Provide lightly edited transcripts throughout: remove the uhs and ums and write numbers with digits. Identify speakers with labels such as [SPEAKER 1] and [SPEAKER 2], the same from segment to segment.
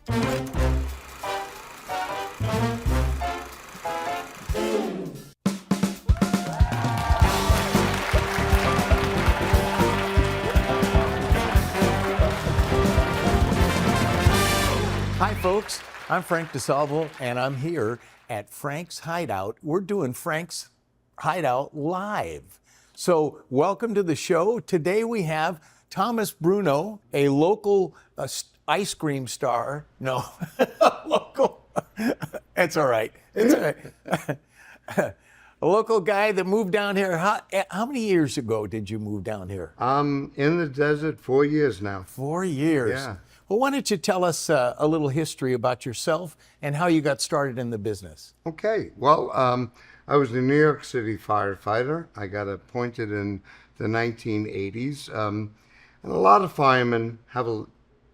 [SPEAKER 1] Hi, folks. I'm Frank DeSalvo, and I'm here at Frank's Hideout. We're doing Frank's Hideout live. So, welcome to the show. Today we have Thomas Bruno, a local ice cream star. No, local. It's all right. It's all right. A local guy that moved down here. How many years ago did you move down here?
[SPEAKER 2] I'm in the desert 4 years now.
[SPEAKER 1] 4 years.
[SPEAKER 2] Yeah.
[SPEAKER 1] Well, why don't you tell us a little history about yourself and how you got started in the business?
[SPEAKER 2] Okay. Well, I was a New York City firefighter. I got appointed in the 1980s. And a lot of firemen have a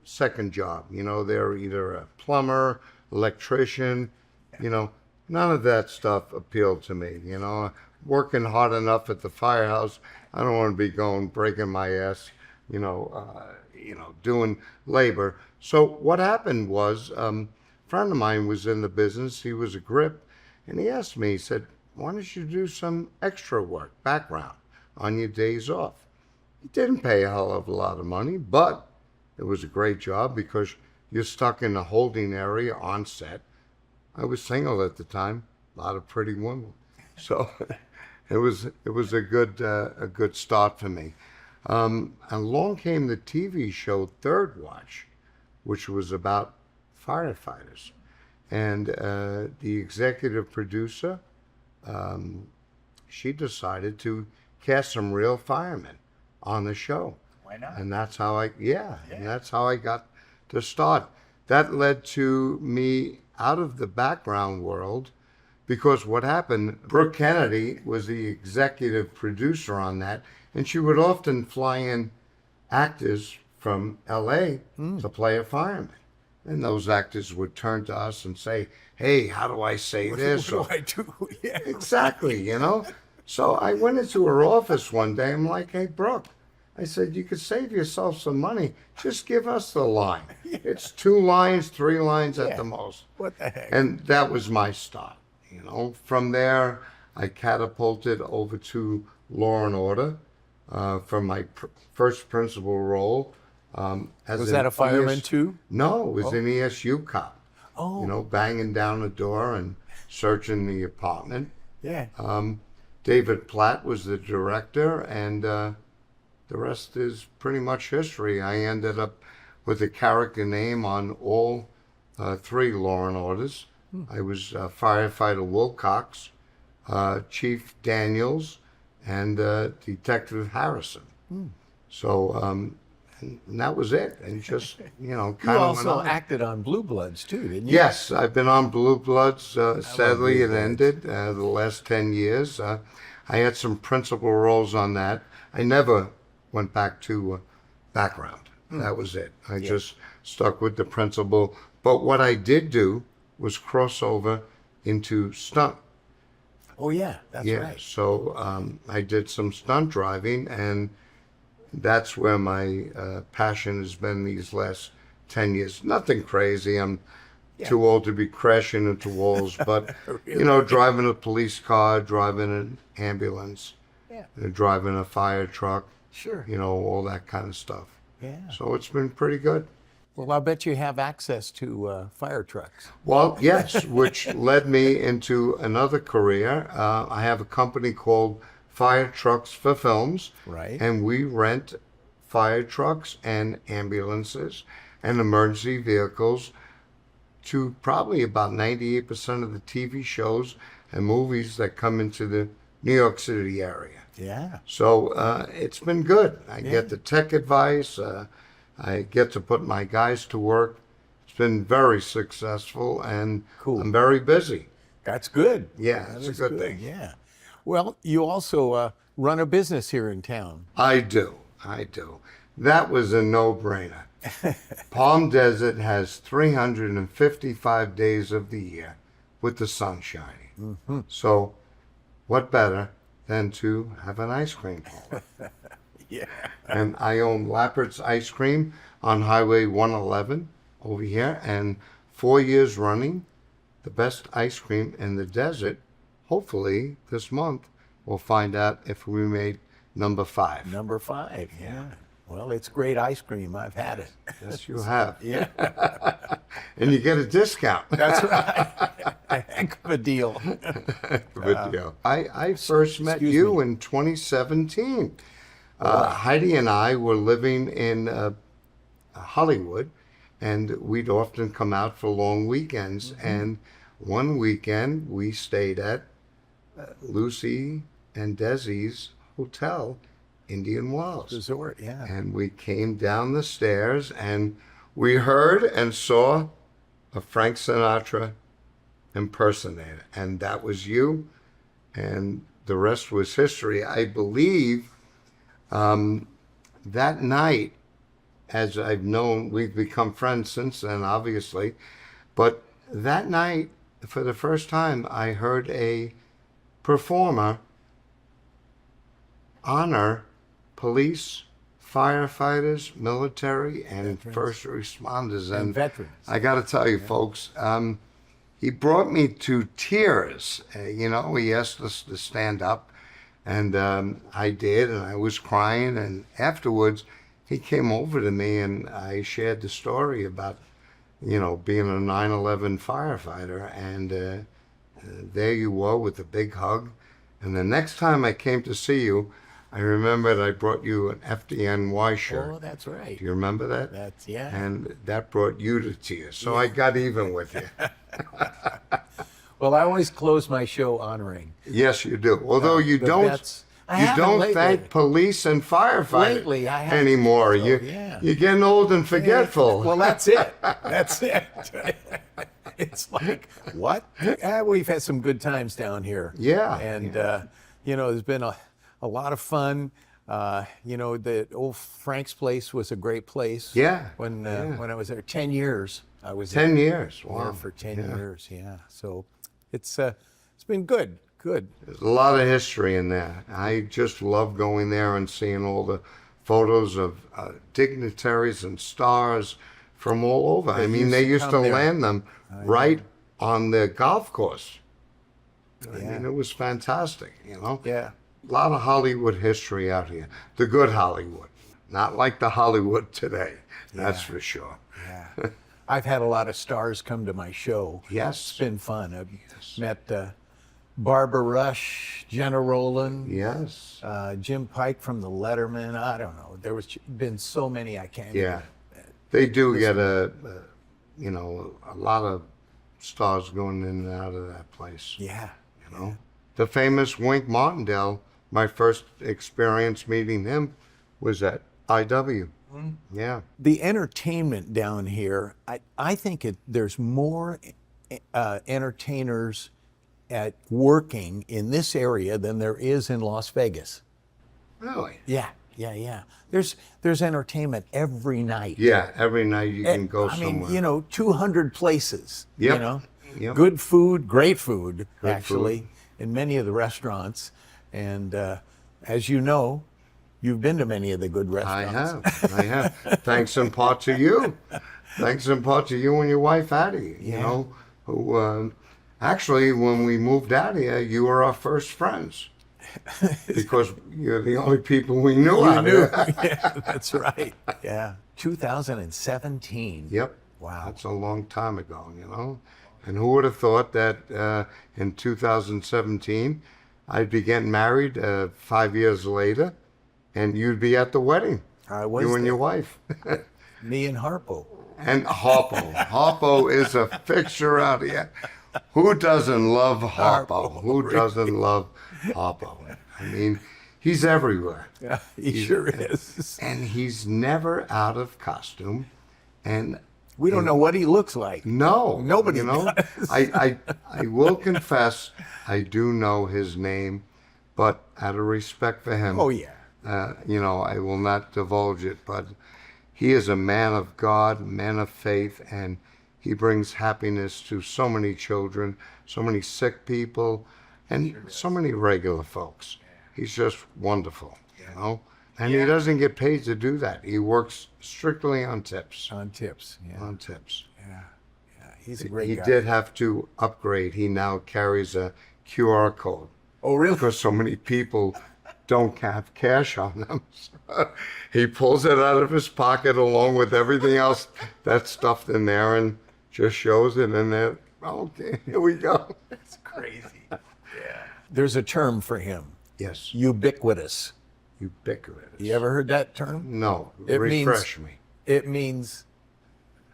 [SPEAKER 2] second job. You know, they're either a plumber, electrician, you know. None of that stuff appealed to me. You know, working hard enough at the firehouse, I don't want to be going breaking my ass, doing labor. So what happened was, a friend of mine was in the business. He was a grip, and he asked me. He said, "Why don't you do some extra work, background, on your days off?" It didn't pay a hell of a lot of money, but it was a great job because you're stuck in the holding area on set. I was single at the time, a lot of pretty women, so it was a good start for me. And along came the TV show Third Watch, which was about firefighters, and the executive producer, she decided to cast some real firemen on the show.
[SPEAKER 1] Why not?
[SPEAKER 2] And that's how and that's how I got to start. That led to me out of the background world, because what happened, Brooke Kennedy was the executive producer on that, and she would often fly in actors from LA to play a fireman. And those actors would turn to us and say, "Hey, how do I say this?"
[SPEAKER 1] What do I do? Yeah.
[SPEAKER 2] Exactly, you know? So I went into her office one day. I'm like, "Hey, Brooke," I said, "you could save yourself some money. Just give us the line. It's 2 lines, 3 lines at the most."
[SPEAKER 1] What the heck?
[SPEAKER 2] And that was my start, you know? From there, I catapulted over to Law and Order for my first principal role.
[SPEAKER 1] Was that a fireman too?
[SPEAKER 2] No, it was an ESU cop.
[SPEAKER 1] Oh.
[SPEAKER 2] You know, banging down the door and searching the apartment.
[SPEAKER 1] Yeah.
[SPEAKER 2] David Platt was the director, and the rest is pretty much history. I ended up with a character name on all 3 Law and Orders. I was firefighter Wilcox, Chief Daniels, and Detective Harrison. So, and that was it. And just,
[SPEAKER 1] You
[SPEAKER 2] kind of
[SPEAKER 1] also
[SPEAKER 2] went on.
[SPEAKER 1] acted on Blue Bloods too, didn't you?
[SPEAKER 2] Yes, I've been on Blue Bloods. Sadly,
[SPEAKER 1] Blue
[SPEAKER 2] it
[SPEAKER 1] Bloods.
[SPEAKER 2] ended the last 10 years. I had some principal roles on that. I never went back to background. That was it. I just stuck with the principal. But what I did do was cross over into stunt.
[SPEAKER 1] Oh yeah, that's right.
[SPEAKER 2] So I did some stunt driving, and that's where my passion has been these last 10 years. Nothing crazy. I'm too old to be crashing into walls, but, driving a police car, driving an ambulance, driving a fire truck,
[SPEAKER 1] Sure.
[SPEAKER 2] all that kind of stuff.
[SPEAKER 1] Yeah.
[SPEAKER 2] So it's been pretty good.
[SPEAKER 1] Well, I bet you have access to fire trucks.
[SPEAKER 2] Well, yes, which led me into another career. I have a company called Fire Trucks for Films.
[SPEAKER 1] Right.
[SPEAKER 2] And we rent fire trucks and ambulances and emergency vehicles to probably about 98% of the TV shows and movies that come into the New York City area.
[SPEAKER 1] Yeah.
[SPEAKER 2] So it's been good. I get the tech advice. I get to put my guys to work. It's been very successful, and
[SPEAKER 1] Cool.
[SPEAKER 2] I'm very busy.
[SPEAKER 1] That's good.
[SPEAKER 2] Yeah,
[SPEAKER 1] That
[SPEAKER 2] it's a
[SPEAKER 1] is
[SPEAKER 2] good thing.
[SPEAKER 1] Yeah. Well, you also run a business here in town.
[SPEAKER 2] I do. That was a no-brainer. Palm Desert has 355 days of the year with the sun shining.
[SPEAKER 1] Mm-hmm.
[SPEAKER 2] So what better than to have an ice cream parlor?
[SPEAKER 1] Yeah.
[SPEAKER 2] And I own Lappert's Ice Cream on Highway 111 over here, and 4 years running, the best ice cream in the desert. Hopefully this month we'll find out if we made number 5.
[SPEAKER 1] Number 5, yeah. Well, it's great ice cream. I've had it.
[SPEAKER 2] Yes, you have.
[SPEAKER 1] Yeah,
[SPEAKER 2] And you get a discount.
[SPEAKER 1] that's right. A heck of a deal.
[SPEAKER 2] Good deal. I first met
[SPEAKER 1] excuse
[SPEAKER 2] you
[SPEAKER 1] me.
[SPEAKER 2] in 2017. Heidi and I were living in Hollywood, and we'd often come out for long weekends. And one weekend we stayed at Lucy and Desi's hotel, Indian Wells.
[SPEAKER 1] Resort, yeah.
[SPEAKER 2] And we came down the stairs and we heard and saw a Frank Sinatra impersonator. And that was you. And the rest was history. I believe that night, as I've known, we've become friends since then, obviously. But that night, for the first time, I heard a performer honor police, firefighters, military, and first responders.
[SPEAKER 1] And veterans.
[SPEAKER 2] I got to tell you, folks, he brought me to tears. He asked us to stand up, and I did, and I was crying. And afterwards, he came over to me, and I shared the story about, being a 9/11 firefighter. And there you were with a big hug. And the next time I came to see you, I remembered I brought you an FDNY shirt.
[SPEAKER 1] Oh, that's right.
[SPEAKER 2] Do you remember that?
[SPEAKER 1] That's, yeah.
[SPEAKER 2] And that brought you to tears. So I got even with you.
[SPEAKER 1] Well, I always close my show honoring
[SPEAKER 2] Yes, you do. Although you
[SPEAKER 1] the
[SPEAKER 2] don't,
[SPEAKER 1] vets. I haven't
[SPEAKER 2] don't
[SPEAKER 1] lately.
[SPEAKER 2] thank police and firefighters
[SPEAKER 1] Lately, I haven't.
[SPEAKER 2] anymore.
[SPEAKER 1] So, yeah.
[SPEAKER 2] You're getting old and forgetful.
[SPEAKER 1] Well, that's it. That's it. It's like, what? We've had some good times down here.
[SPEAKER 2] Yeah,
[SPEAKER 1] And, there's been a lot of fun. The old Frank's place was a great place.
[SPEAKER 2] Yeah,
[SPEAKER 1] When I was there, 10 years. I was
[SPEAKER 2] 10 years.
[SPEAKER 1] there
[SPEAKER 2] Wow.
[SPEAKER 1] for 10 years. Yeah. So it's been good. Good.
[SPEAKER 2] There's a lot of history in there. I just love going there and seeing all the photos of dignitaries and stars from all over. I mean, they used to
[SPEAKER 1] come there.
[SPEAKER 2] land them right on the golf course. I
[SPEAKER 1] Yeah.
[SPEAKER 2] mean, it was fantastic,
[SPEAKER 1] Yeah.
[SPEAKER 2] A lot of Hollywood history out here. The good Hollywood. Not like the Hollywood today, that's for sure.
[SPEAKER 1] Yeah. I've had a lot of stars come to my show.
[SPEAKER 2] Yes.
[SPEAKER 1] It's been fun. I've met Barbara Rush, Jenna Rowland,
[SPEAKER 2] Yes.
[SPEAKER 1] Jim Pike from the Letterman. I don't know. There was been so many I can't.
[SPEAKER 2] Yeah.
[SPEAKER 1] Even,
[SPEAKER 2] They do get a lot of stars going in and out of that place.
[SPEAKER 1] yeah.
[SPEAKER 2] The famous Wink Martindale, my first experience meeting him was at IW. Yeah.
[SPEAKER 1] The entertainment down here, I think there's more entertainers at working in this area than there is in Las Vegas.
[SPEAKER 2] Really?
[SPEAKER 1] Yeah. There's entertainment every night.
[SPEAKER 2] Yeah, every night you can go
[SPEAKER 1] I
[SPEAKER 2] somewhere.
[SPEAKER 1] mean, 200 places.
[SPEAKER 2] Yep. Yep.
[SPEAKER 1] Good food, great food,
[SPEAKER 2] Good
[SPEAKER 1] actually,
[SPEAKER 2] food.
[SPEAKER 1] in many of the restaurants. And as you know, you've been to many of the good restaurants.
[SPEAKER 2] I have. Thanks in part to you. Thanks in part to you and your wife, Addie, who actually, when we moved out here, you were our first friends. Because you're the only people we knew out here.
[SPEAKER 1] Yeah, that's right. Yeah. 2017.
[SPEAKER 2] Yep.
[SPEAKER 1] Wow.
[SPEAKER 2] That's a long time ago, And who would have thought that in 2017, I'd be getting married 5 years later, and you'd be at the wedding.
[SPEAKER 1] I was
[SPEAKER 2] You and
[SPEAKER 1] there.
[SPEAKER 2] your wife.
[SPEAKER 1] Me and Harpo.
[SPEAKER 2] And Harpo. Harpo is a fixture out here. Who doesn't love Harpo?
[SPEAKER 1] Harpo,
[SPEAKER 2] Who doesn't love Harpo? I mean, he's everywhere.
[SPEAKER 1] Yeah, he sure is.
[SPEAKER 2] And he's never out of costume. And
[SPEAKER 1] We don't know what he looks like.
[SPEAKER 2] no,
[SPEAKER 1] Nobody does.
[SPEAKER 2] I will confess, I do know his name, but out of respect for him,
[SPEAKER 1] Oh, yeah.
[SPEAKER 2] I will not divulge it. But he is a man of God, man of faith, and he brings happiness to so many children, so many sick people, and so many regular folks. He's just wonderful, And he doesn't get paid to do that. He works strictly on tips.
[SPEAKER 1] On tips. Yeah.
[SPEAKER 2] On tips.
[SPEAKER 1] Yeah. He's a great
[SPEAKER 2] He
[SPEAKER 1] guy.
[SPEAKER 2] did have to upgrade. He now carries a QR code.
[SPEAKER 1] Oh, really?
[SPEAKER 2] Because so many people don't have cash on them. So he pulls it out of his pocket along with everything else that's stuffed in there and just shows it in there. Okay, here we go.
[SPEAKER 1] It's crazy. Yeah. There's a term for him.
[SPEAKER 2] Yes.
[SPEAKER 1] Ubiquitous.
[SPEAKER 2] Ubiquitous.
[SPEAKER 1] You ever heard that term?
[SPEAKER 2] No.
[SPEAKER 1] It
[SPEAKER 2] Refresh me.
[SPEAKER 1] It means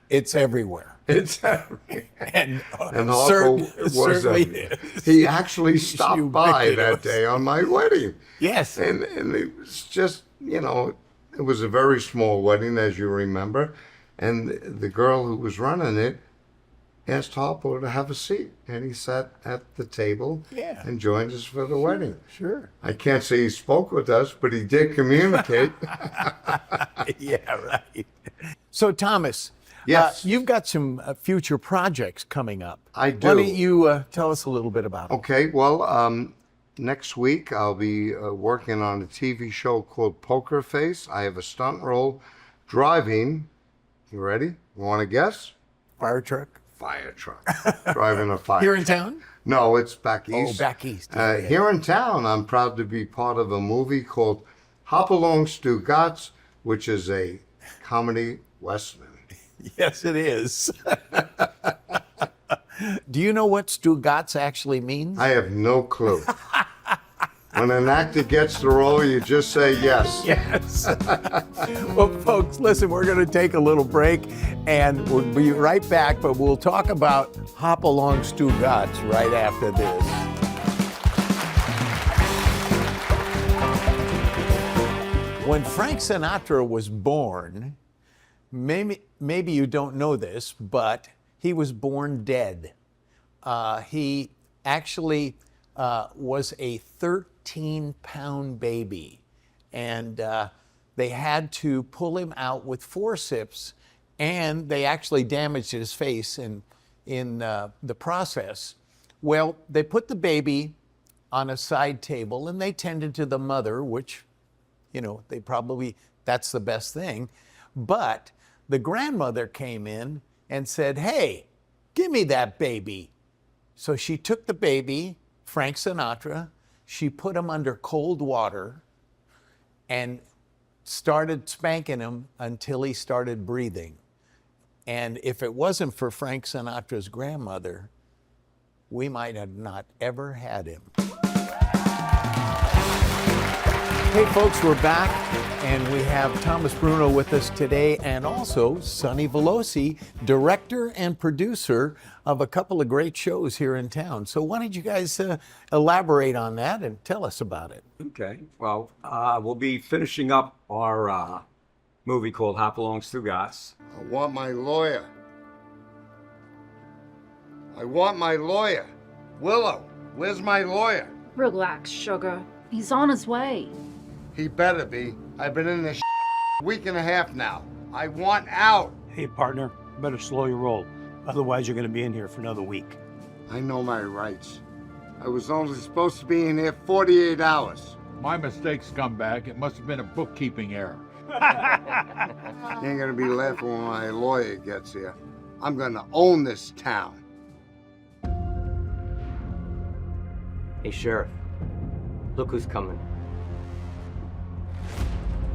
[SPEAKER 1] it's everywhere.
[SPEAKER 2] It's everywhere.
[SPEAKER 1] And
[SPEAKER 2] Harpo
[SPEAKER 1] certainly is.
[SPEAKER 2] He actually stopped by that day on my wedding.
[SPEAKER 1] Yes.
[SPEAKER 2] And it was just, it was a very small wedding, as you remember. And the girl who was running it asked Harpo to have a seat. And he sat at the table and joined us for the wedding.
[SPEAKER 1] Sure.
[SPEAKER 2] I can't say he spoke with us, but he did communicate.
[SPEAKER 1] Yeah, right. So, Thomas,
[SPEAKER 2] Yes.
[SPEAKER 1] you've got some future projects coming up.
[SPEAKER 2] I do.
[SPEAKER 1] Why don't you tell us a little bit about them?
[SPEAKER 2] Okay, well, next week I'll be working on a TV show called Poker Face. I have a stunt role driving. You ready? You want to guess?
[SPEAKER 1] Fire truck?
[SPEAKER 2] Fire truck. Driving a fire.
[SPEAKER 1] Here in town?
[SPEAKER 2] No, it's back east.
[SPEAKER 1] Oh, back east.
[SPEAKER 2] Here in town, I'm proud to be part of a movie called Hop Along Stugatz, which is a comedy western.
[SPEAKER 1] Yes, it is. Do you know what Stugatz actually means?
[SPEAKER 2] I have no clue. When an actor gets the role, you just say yes.
[SPEAKER 1] Yes. Well, folks, listen, we're going to take a little break and we'll be right back, but we'll talk about Hop Along Stugatz right after this. When Frank Sinatra was born, maybe you don't know this, but he was born dead. He actually was a 13-pound baby, and they had to pull him out with forceps, and they actually damaged his face in the process. Well, they put the baby on a side table, and they tended to the mother, which, that's the best thing. But the grandmother came in and said, "Hey, give me that baby." So she took the baby, Frank Sinatra, she put him under cold water and started spanking him until he started breathing. And if it wasn't for Frank Sinatra's grandmother, we might have not ever had him. Hey folks, we're back, and we have Thomas Bruno with us today, and also Sonny Veloci, director and producer of a couple of great shows here in town. So why don't you guys elaborate on that and tell us about it?
[SPEAKER 3] Okay. Well, we'll be finishing up our movie called Hop Along Stugatz.
[SPEAKER 2] I want my lawyer. I want my lawyer. Willow, where's my lawyer?
[SPEAKER 4] Relax, sugar. He's on his way.
[SPEAKER 2] He better be. I've been in this week and a half now. I want out.
[SPEAKER 5] Hey, partner, better slow your roll. Otherwise, you're going to be in here for another week.
[SPEAKER 2] I know my rights. I was only supposed to be in here 48 hours.
[SPEAKER 6] My mistake, scumbag. It must have been a bookkeeping error.
[SPEAKER 2] You ain't gonna be laughing when my lawyer gets here. I'm gonna own this town.
[SPEAKER 7] Hey, Sheriff, look who's coming.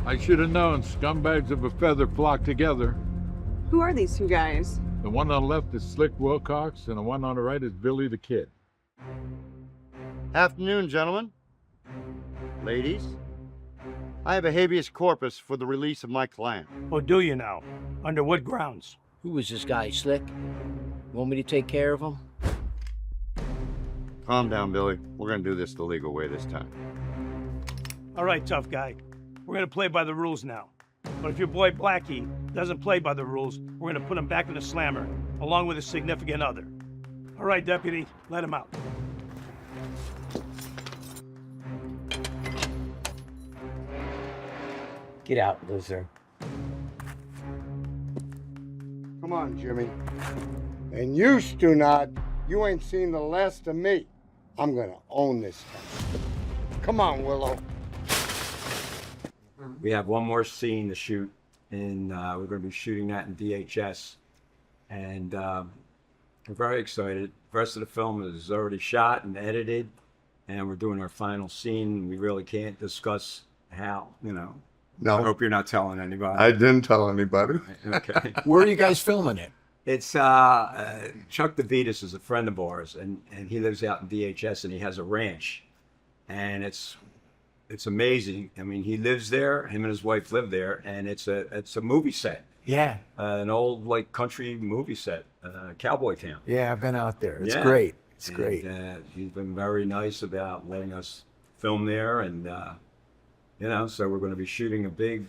[SPEAKER 6] I should have known scumbags of a feather flock together.
[SPEAKER 8] Who are these two guys?
[SPEAKER 6] The one on the left is Slick Wilcox, and the one on the right is Billy the Kid.
[SPEAKER 9] Afternoon, gentlemen. Ladies. I have a habeas corpus for the release of my client.
[SPEAKER 5] Or do you now? Under what grounds?
[SPEAKER 7] Who is this guy, Slick? Want me to take care of him?
[SPEAKER 9] Calm down, Billy. We're gonna do this the legal way this time.
[SPEAKER 5] All right, tough guy. We're going to play by the rules now. But if your boy Blackie doesn't play by the rules, we're going to put him back in the slammer, along with his significant other. All right, deputy, let him out.
[SPEAKER 7] Get out, loser.
[SPEAKER 2] Come on, Jimmy. And you, Stunad, you ain't seen the last of me. I'm gonna own this town. Come on, Willow.
[SPEAKER 3] We have one more scene to shoot, and we're going to be shooting that in DHS. And we're very excited. The rest of the film is already shot and edited, and we're doing our final scene. We really can't discuss how, I
[SPEAKER 2] No,
[SPEAKER 3] hope you're not telling anybody.
[SPEAKER 2] I didn't tell anybody.
[SPEAKER 3] Okay.
[SPEAKER 1] Where are you guys filming it?
[SPEAKER 3] It's Chuck DeVitas is a friend of ours, and he lives out in DHS, and he has a ranch, and it's amazing. I mean, he lives there. Him and his wife live there, and it's a movie set,
[SPEAKER 1] Yeah.
[SPEAKER 3] an old like country movie set, cowboy town.
[SPEAKER 1] Yeah, I've been out there. It's
[SPEAKER 3] Yeah.
[SPEAKER 1] great. It's
[SPEAKER 3] And,
[SPEAKER 1] great.
[SPEAKER 3] He's been very nice about letting us film there, and so we're going to be shooting a big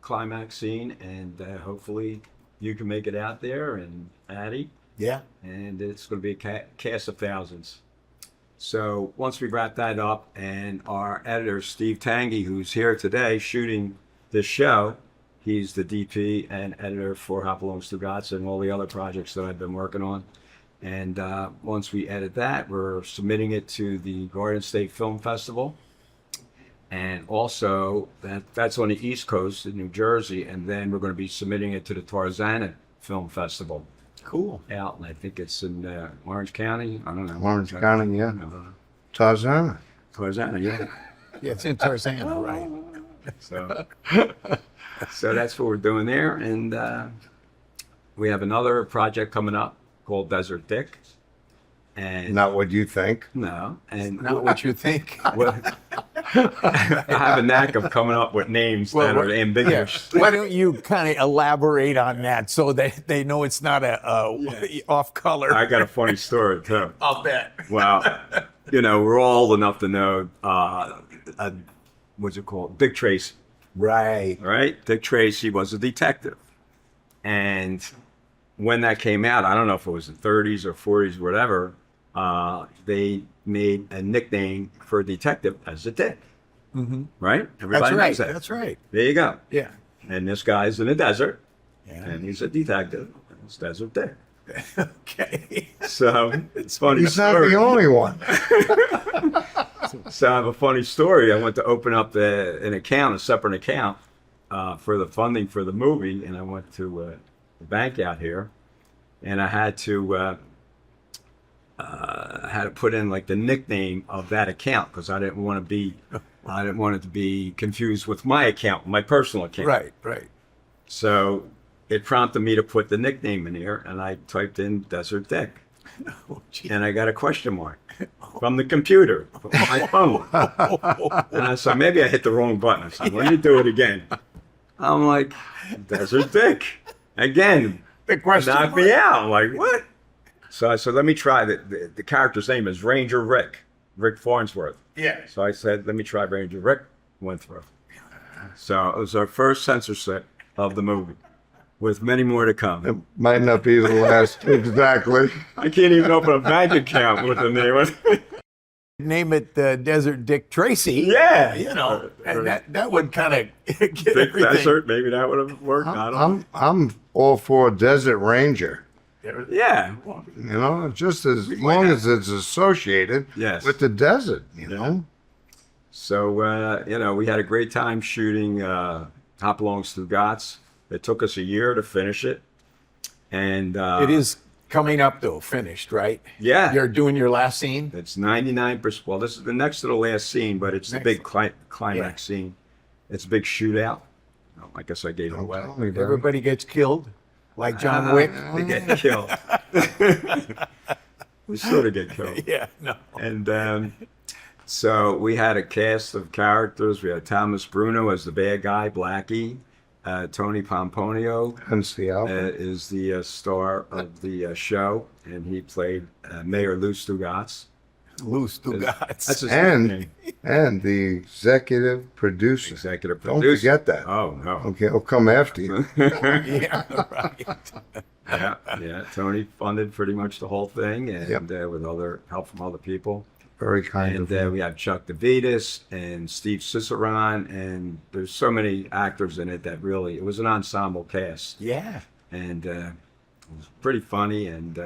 [SPEAKER 3] climax scene, and hopefully you can make it out there, and Addie,
[SPEAKER 1] Yeah.
[SPEAKER 3] and it's going to be a cast of thousands. So once we wrap that up, and our editor Steve Tangy, who's here today shooting this show, he's the DP and editor for Hopalong Stugotz and all the other projects that I've been working on. And once we edit that, we're submitting it to the Garden State Film Festival. And also, that's on the East Coast in New Jersey. And then we're going to be submitting it to the Tarzana Film Festival
[SPEAKER 1] Cool.
[SPEAKER 3] out. And I think it's in Orange County. I don't know.
[SPEAKER 2] Orange County, yeah.
[SPEAKER 3] I don't know.
[SPEAKER 2] Tarzana.
[SPEAKER 3] Tarzana, yeah.
[SPEAKER 1] Yeah, it's in Tarzana, right?
[SPEAKER 3] So, so that's what we're doing there. And we have another project coming up called Desert Dick. And
[SPEAKER 2] Not what you think.
[SPEAKER 3] no, and
[SPEAKER 1] Not what you think.
[SPEAKER 3] well, I have a knack of coming up with names that are ambiguous.
[SPEAKER 1] Why don't you kind of elaborate on that so that they know it's not a off color?
[SPEAKER 3] I got a funny story too.
[SPEAKER 1] I'll bet.
[SPEAKER 3] Well, we're all old enough to know what's it called? Dick Tracy,
[SPEAKER 1] Right.
[SPEAKER 3] right? Dick Tracy was a detective, and when that came out, I don't know if it was the 30s or 40s, whatever. They made a nickname for a detective as a Dick. Mm-hmm. Right? Everybody
[SPEAKER 1] That's right.
[SPEAKER 3] knows that.
[SPEAKER 1] That's right.
[SPEAKER 3] There you go.
[SPEAKER 1] Yeah.
[SPEAKER 3] And this guy's in the desert,
[SPEAKER 1] Yeah.
[SPEAKER 3] and he's a detective. It's Desert Dick.
[SPEAKER 1] Okay.
[SPEAKER 3] So it's funny.
[SPEAKER 2] He's not
[SPEAKER 3] story.
[SPEAKER 2] the only one.
[SPEAKER 3] So I have a funny story. I went to open up an account, a separate account, for the funding for the movie, and I went to the bank out here, and I had to put in like the nickname of that account because I didn't want it to be confused with my account, my personal account.
[SPEAKER 1] Right. Right.
[SPEAKER 3] So it prompted me to put the nickname in here, and I typed in Desert Dick,
[SPEAKER 1] Oh, gee.
[SPEAKER 3] and I got a question mark from the computer, from my phone. And I said, maybe I hit the wrong button. I said, let me do it again. I'm like, Desert Dick. Again,
[SPEAKER 1] The question
[SPEAKER 3] knocked me out. I'm like, what? So I said, let me try. The character's name is Ranger Rick Farnsworth.
[SPEAKER 1] Yeah.
[SPEAKER 3] So I said, let me try Ranger Rick Winthrop. So it was our first censorship of the movie, with many more to come.
[SPEAKER 2] It might not be the last exactly.
[SPEAKER 3] I can't even open a bank account with the name.
[SPEAKER 1] Name it Desert Dick Tracy.
[SPEAKER 3] Yeah.
[SPEAKER 1] And that would kind of get
[SPEAKER 3] Big
[SPEAKER 1] everything.
[SPEAKER 3] Desert, maybe that would have worked. I don't
[SPEAKER 2] I'm all for Desert Ranger.
[SPEAKER 3] know. Yeah.
[SPEAKER 2] Just as long as it's associated
[SPEAKER 3] Yes.
[SPEAKER 2] with the desert, you know.
[SPEAKER 3] So, we had a great time shooting Hopalong Stugotz. It took us a year to finish it. And
[SPEAKER 1] It is coming up though, finished, right?
[SPEAKER 3] Yeah.
[SPEAKER 1] You're doing your last scene.
[SPEAKER 3] It's 99%. Well, this is the next to the last scene, but it's the
[SPEAKER 1] Next.
[SPEAKER 3] big climax scene. It's a big shootout. Oh, I guess I gave it away.
[SPEAKER 2] Tell me, bro.
[SPEAKER 1] Everybody gets killed, like John Wick.
[SPEAKER 3] They get killed. We sort of get killed.
[SPEAKER 1] Yeah. No.
[SPEAKER 3] And so we had a cast of characters. We had Thomas Bruno as the bad guy, Blackie. Tony Pomponio
[SPEAKER 2] Hence the album.
[SPEAKER 3] is the star of the show, and he played Mayor Lou Stugotz.
[SPEAKER 1] Loose
[SPEAKER 3] That's
[SPEAKER 1] Stugotz.
[SPEAKER 3] his
[SPEAKER 2] And
[SPEAKER 3] nickname.
[SPEAKER 2] and the executive producer.
[SPEAKER 3] Executive
[SPEAKER 2] Don't
[SPEAKER 3] producer.
[SPEAKER 2] forget that.
[SPEAKER 3] Oh, no.
[SPEAKER 2] Okay, I'll come after you.
[SPEAKER 1] Yeah. Right.
[SPEAKER 3] Yeah. Tony funded pretty much the whole thing, and
[SPEAKER 2] Yep.
[SPEAKER 3] with other help from other people.
[SPEAKER 2] Very kind
[SPEAKER 3] And
[SPEAKER 2] of you.
[SPEAKER 3] we have Chuck DeVitas and Steve Ciceron, and there's so many actors in it that really, it was an ensemble cast.
[SPEAKER 1] Yeah.
[SPEAKER 3] And it was pretty funny, and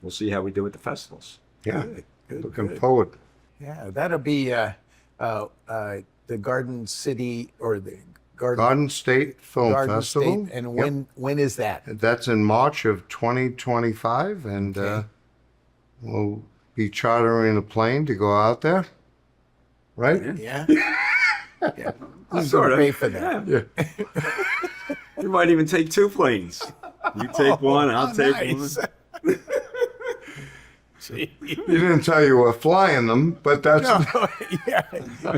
[SPEAKER 3] we'll see how we do at the festivals.
[SPEAKER 2] Yeah,
[SPEAKER 1] Good,
[SPEAKER 2] looking
[SPEAKER 1] good.
[SPEAKER 2] forward.
[SPEAKER 1] Yeah. That'll be the Garden City or the
[SPEAKER 2] Garden State Film
[SPEAKER 1] Garden
[SPEAKER 2] Festival.
[SPEAKER 1] State, and
[SPEAKER 2] Yep.
[SPEAKER 1] when is that?
[SPEAKER 2] That's in March of 2025, and
[SPEAKER 1] Okay.
[SPEAKER 2] we'll be chartering a plane to go out there. Right?
[SPEAKER 1] Yeah. Yeah. Who's
[SPEAKER 3] Sort
[SPEAKER 1] gonna
[SPEAKER 3] of.
[SPEAKER 1] pay for that?
[SPEAKER 3] Yeah. You might even take 2 planes. You take one, I'll take
[SPEAKER 1] Nice.
[SPEAKER 3] one.
[SPEAKER 2] He didn't tell you we're flying them, but that's.
[SPEAKER 1] No, yeah,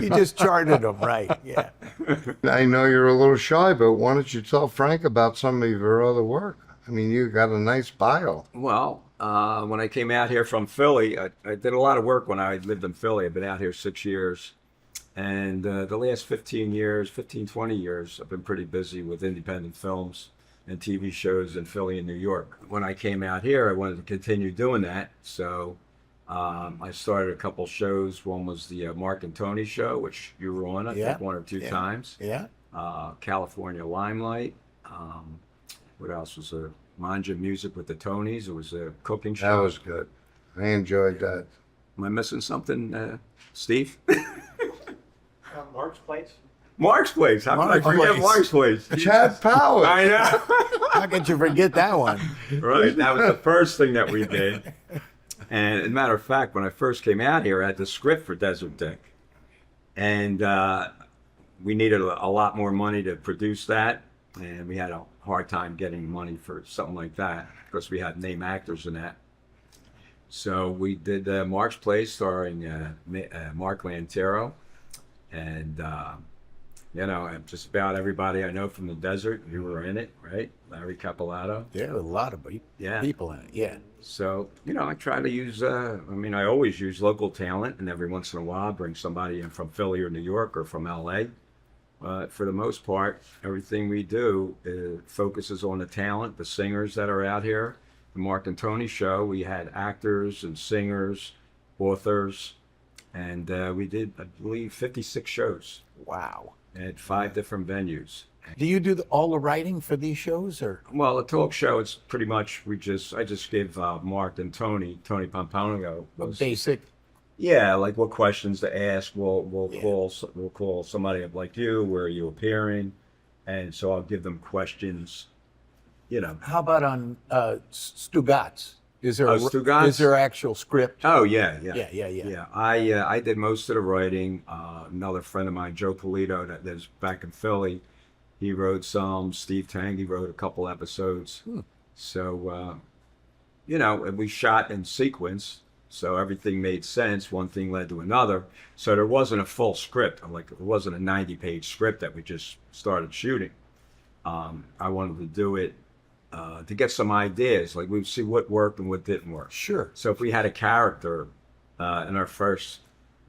[SPEAKER 1] you just charted them, right? Yeah.
[SPEAKER 2] I know you're a little shy, but why don't you tell Frank about some of your other work? I mean, you got a nice bio.
[SPEAKER 3] Well, when I came out here from Philly, I did a lot of work when I lived in Philly. I've been out here 6 years. And the last 15 years, 15, 20 years, I've been pretty busy with independent films and TV shows in Philly and New York. When I came out here, I wanted to continue doing that. So I started a couple shows. One was the Mark and Tony show, which you were on, I
[SPEAKER 1] Yeah,
[SPEAKER 3] think, 1 or 2
[SPEAKER 1] yeah.
[SPEAKER 3] times.
[SPEAKER 1] Yeah.
[SPEAKER 3] California Limelight. What else was there? Manja Music with the Tonys. It was a cooking
[SPEAKER 2] That
[SPEAKER 3] show.
[SPEAKER 2] was good. I enjoyed that.
[SPEAKER 3] Am I missing something, Steve?
[SPEAKER 5] Mark's Place?
[SPEAKER 3] Mark's Place. How could I
[SPEAKER 1] Mark's
[SPEAKER 3] forget
[SPEAKER 1] Place.
[SPEAKER 3] Mark's Place?
[SPEAKER 2] Chad Powers.
[SPEAKER 3] I know.
[SPEAKER 1] How could you forget that one?
[SPEAKER 3] Right. That was the first thing that we did. And as a matter of fact, when I first came out here, I had the script for Desert Dick. And we needed a lot more money to produce that. And we had a hard time getting money for something like that because we had name actors in that. So we did Mark's Place starring Mark Lantero. And, you know, just about everybody I know from the desert, you were in it, right? Larry Capolato.
[SPEAKER 1] There are a lot of
[SPEAKER 3] Yeah.
[SPEAKER 1] people in it. Yeah.
[SPEAKER 3] So, you know, I try to use, I always use local talent, and every once in a while bring somebody in from Philly or New York or from LA. For the most part, everything we do focuses on the talent, the singers that are out here. The Mark and Tony show, we had actors and singers, authors, and we did, I believe, 56 shows
[SPEAKER 1] Wow.
[SPEAKER 3] at 5 different venues.
[SPEAKER 1] Do you do all the writing for these shows, or?
[SPEAKER 3] Well, a talk show, it's pretty much, I just give Mark and Tony Pomponio.
[SPEAKER 1] Basic.
[SPEAKER 3] Yeah, like what questions to ask. We'll
[SPEAKER 1] Yeah.
[SPEAKER 3] call somebody up like you. Where are you appearing? And so I'll give them questions. You know.
[SPEAKER 1] How about on Stugatz? Is there
[SPEAKER 3] Stugatz?
[SPEAKER 1] is there actual script?
[SPEAKER 3] Oh yeah.
[SPEAKER 1] Yeah.
[SPEAKER 3] I did most of the writing. Another friend of mine, Joe Polito, that lives back in Philly, he wrote some. Steve Tangy wrote a couple episodes. So, you know, and we shot in sequence. So everything made sense. One thing led to another. So there wasn't a full script. Like it wasn't a 90-page script that we just started shooting. I wanted to do it to get some ideas. Like we'd see what worked and what didn't work.
[SPEAKER 1] Sure.
[SPEAKER 3] So if we had a character in our first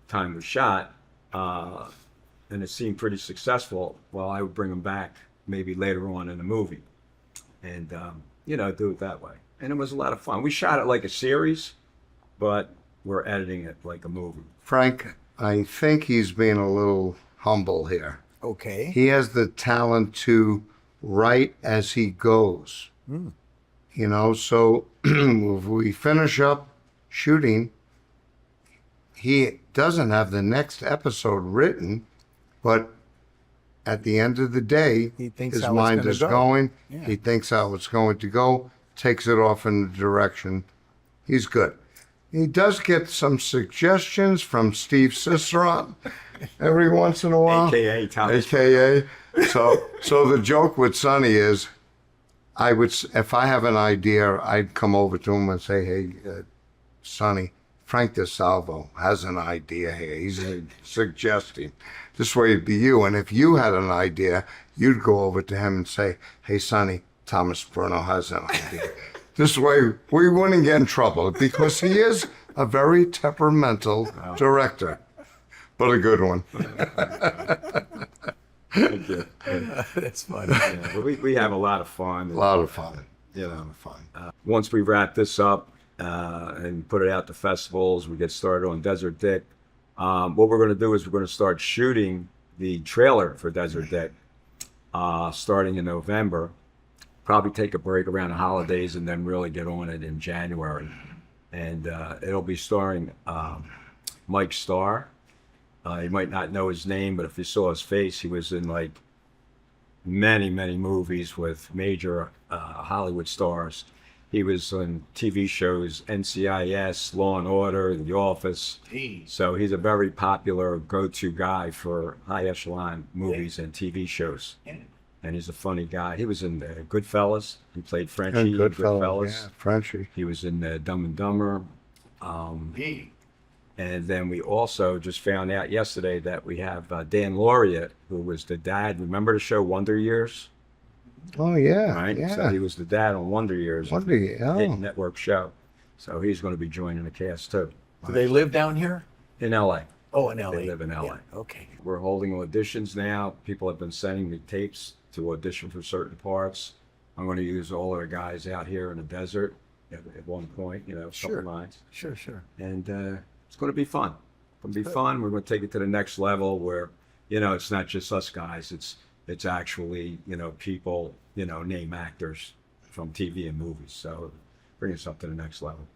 [SPEAKER 3] time we shot, and it seemed pretty successful, well, I would bring them back maybe later on in the movie, and you know, do it that way. And it was a lot of fun. We shot it like a series, but we're editing it like a movie.
[SPEAKER 2] Frank, I think he's being a little humble here.
[SPEAKER 1] Okay.
[SPEAKER 2] He has the talent to write as he goes. You know, so if we finish up shooting, he doesn't have the next episode written, but at the end of the day,
[SPEAKER 1] He thinks
[SPEAKER 2] his
[SPEAKER 1] how it's
[SPEAKER 2] mind
[SPEAKER 1] gonna
[SPEAKER 2] is
[SPEAKER 1] go.
[SPEAKER 2] going.
[SPEAKER 1] Yeah.
[SPEAKER 2] He thinks how it's going to go, takes it off in the direction. He's good. He does get some suggestions from Steve Cicerone every once in a while.
[SPEAKER 3] AKA Thomas.
[SPEAKER 2] AKA. So the joke with Sonny is, if I have an idea, I'd come over to him and say, hey, Sonny, Frank DeSalvo has an idea here. He's suggesting. This way it'd be you. And if you had an idea, you'd go over to him and say, hey, Sonny, Thomas Bruno has an idea. This way we wouldn't get in trouble because he is a very temperamental director, but a good one.
[SPEAKER 3] Thank you.
[SPEAKER 1] That's funny.
[SPEAKER 3] Yeah, but we have a lot of fun.
[SPEAKER 2] A lot of fun.
[SPEAKER 3] You know,
[SPEAKER 2] Fun.
[SPEAKER 3] once we wrap this up and put it out to festivals, we get started on Desert Dick. What we're going to do is we're going to start shooting the trailer for Desert Dick starting in November. Probably take a break around the holidays and then really get on it in January. And it'll be starring Mike Starr, You might not know his name, but if you saw his face, he was in like many, many movies with major Hollywood stars. He was on TV shows, NCIS, Law and Order, The Office. So he's a very popular go-to guy for high echelon movies and TV shows. And he's a funny guy. He was in Goodfellas. He played Frenchie in Goodfellas.
[SPEAKER 2] Yeah, Frenchie.
[SPEAKER 3] He was in Dumb and Dumber. And then we also just found out yesterday that we have Dan Laureate, who was the dad. Remember the show Wonder Years?
[SPEAKER 2] Oh, yeah.
[SPEAKER 3] Right?
[SPEAKER 2] Yeah.
[SPEAKER 3] So he was the dad on Wonder Years.
[SPEAKER 2] Wonder Years, oh.
[SPEAKER 3] Hit network show. So he's going to be joining the cast too.
[SPEAKER 1] Do they live down here?
[SPEAKER 3] In LA.
[SPEAKER 1] Oh, in LA.
[SPEAKER 3] They live in LA.
[SPEAKER 1] Yeah, okay.
[SPEAKER 3] We're holding auditions now. People have been sending me tapes to audition for certain parts. I'm going to use all of the guys out here in the desert at one point, a couple
[SPEAKER 1] Sure.
[SPEAKER 3] lines.
[SPEAKER 1] Sure, sure.
[SPEAKER 3] And it's going to be fun. It's going to be fun. We're going to take it to the next level where, it's not just us guys. It's actually, people, name actors from TV and movies. So bring us up to the next level.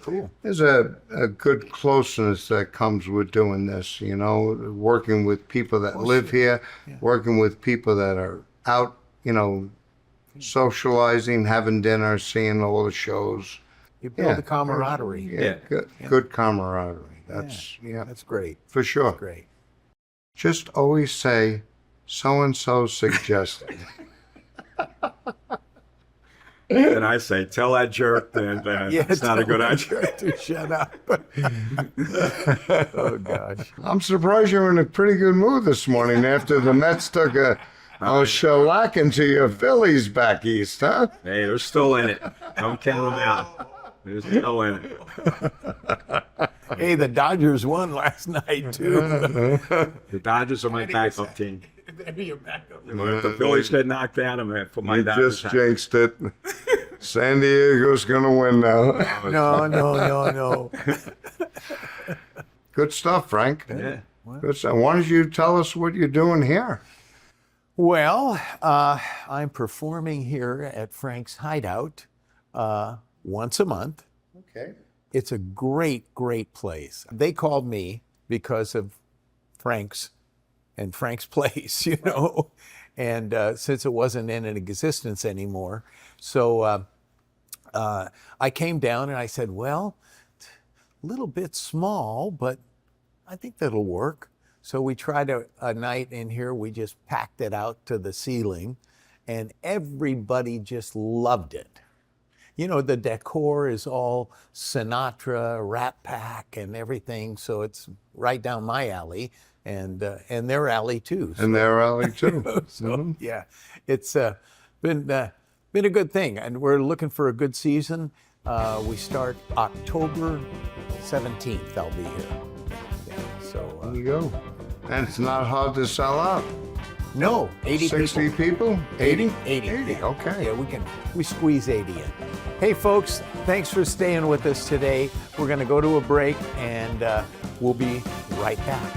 [SPEAKER 1] Cool.
[SPEAKER 2] There's a good closeness that comes with doing this, working with people that live here, working with people that are out, socializing, having dinner, seeing all the shows.
[SPEAKER 1] You build a camaraderie.
[SPEAKER 2] Yeah, good camaraderie. That's
[SPEAKER 1] That's great.
[SPEAKER 2] for sure.
[SPEAKER 1] Great.
[SPEAKER 2] Just always say, so-and-so suggested.
[SPEAKER 3] And I say, tell that jerk that it's not a good idea.
[SPEAKER 1] To shut up. Oh, gosh.
[SPEAKER 2] I'm surprised you're in a pretty good mood this morning after the Mets took a shellacking to your Phillies back east, huh?
[SPEAKER 3] Hey, they're still in it. Don't count them out. They're still in it.
[SPEAKER 1] Hey, the Dodgers won last night, too.
[SPEAKER 3] The Dodgers are my backup team.
[SPEAKER 1] They're your backup.
[SPEAKER 3] If the Phillies get knocked out, I'm going to put my
[SPEAKER 2] You
[SPEAKER 3] Dodgers
[SPEAKER 2] just jinxed it. San Diego's gonna win now.
[SPEAKER 1] No.
[SPEAKER 2] Good stuff, Frank.
[SPEAKER 3] Yeah.
[SPEAKER 2] Good stuff. Why don't you tell us what you're doing here?
[SPEAKER 1] Well, I'm performing here at Frank's Hideout once a month.
[SPEAKER 2] Okay.
[SPEAKER 1] It's a great, great place. They called me because of Frank's place, and since it wasn't in existence anymore. So I came down and I said, well, a little bit small, but I think that'll work. So we tried a night in here. We just packed it out to the ceiling, and everybody just loved it. The decor is all Sinatra, Rat Pack, and everything. So it's right down my alley, and their alley too.
[SPEAKER 2] And their alley too.
[SPEAKER 1] So yeah, it's been a good thing, and we're looking for a good season. We start October 17th. I'll be here. Yeah, so
[SPEAKER 2] There you go. And it's not hard to sell out.
[SPEAKER 1] no, 80
[SPEAKER 2] 60 people?
[SPEAKER 1] 80?
[SPEAKER 2] 80,
[SPEAKER 1] yeah.
[SPEAKER 2] okay.
[SPEAKER 1] Yeah, we squeeze 80 in. Hey folks, thanks for staying with us today. We're gonna go to a break, and we'll be right back.